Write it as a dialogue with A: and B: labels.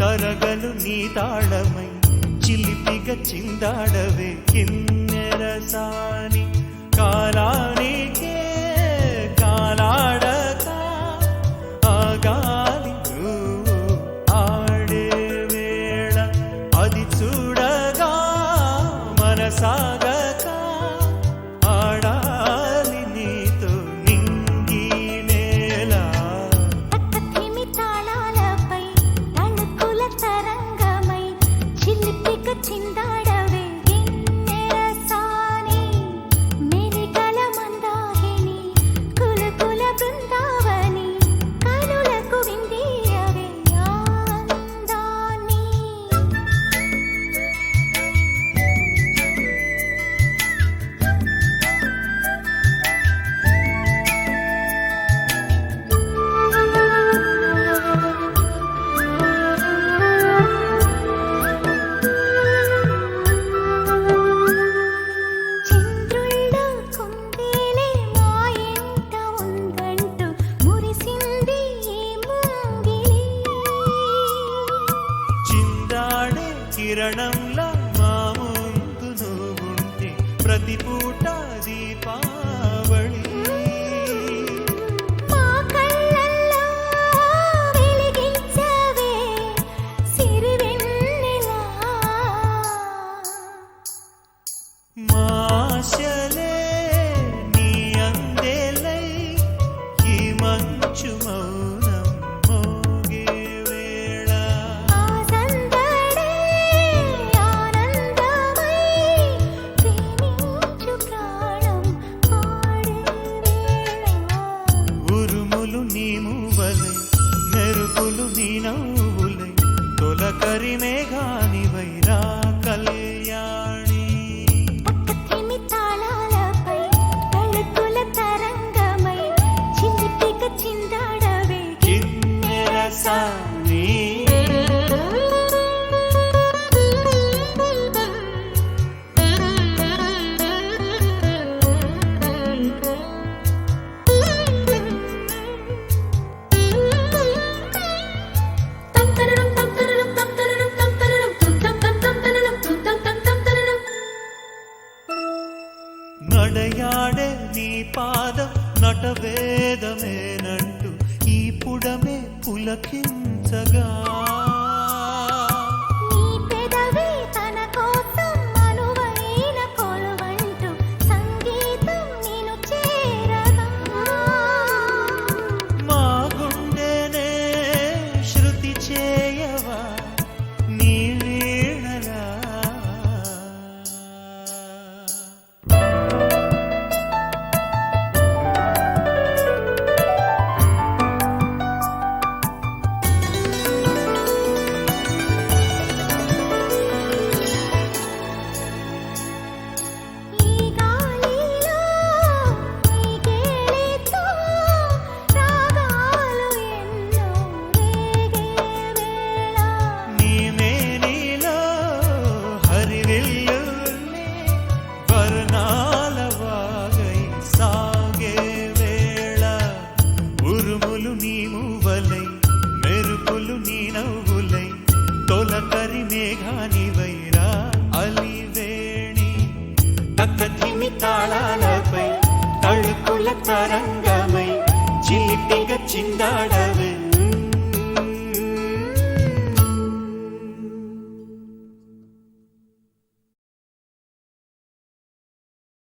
A: కరగలు నీ తాళమై చిలిపిగా చిందాడవే కిన్నెరసాని కాలానికే కాలాడక ఆగాలి నువ్వు ఆడే వేళ అది చూడగా మనసాగక ఆడాలి నీతో నింగి నేల
B: పక్కతిమి తాళాలపై తణుకుల తరంగమై చిలిపిక చిందాడవే గిన్నెరసాని మెరికల మందాకిని కులకుల బృందావని కనులకు విందియవే ఆనందాన్ని చంద్రుల్లో కుందేలే మా ఇంట ఉందంటూ మురిసింది ఈ ముంగిలి
A: చిందాడే కిరణంలా మా ముందు నువ్వుంటే ప్రతి పూట దీపావళి
B: మా కళ్ళల్లో వెలిగించవే సిరివెన్నెలా
A: మాశలే నీ అందేలై ఈ మంచు మౌనం మోగే వేళ
B: ఆ సందడే ఆనందమై ప్రేమించు ప్రాణం పాడే వేళ
A: ఉరుములు నీ మూవలై మెరుపులు నీ నవ్వులై తొలకరి మేఘానివై రా కళ్యాణి
B: పక్కతిమి తాళాలపై తళుకుల తరంగమై చిలిపిక చిందాడవే
A: కిన్నెరసాని నడయాడే నీ పాదం నటవేదమేనంటూ ఈ పుడమే పులకించగా
B: నీ పెదవి తన కోసం అనువైన కొలువంటూ సంగీతం నిన్ను చేరగా
A: మా గుండెనే శృతి చేయవా నీ వీణలా
B: ఈ గాలిలో ఈ గేలితో రాగాలు ఎన్నో రేగే వేళ
A: నీ మేనిలో హరివిల్లునే వర్ణాల వాగై సాగే వేళ ఉరుములు నీ మూవలై మెరుపులు నీ నవ్వులై తొలకరి మేఘానివై రా అలివేణి తక్కధిమి తాళాలపై తళుకుల తరంగమై చిలిపిగా చిందాడ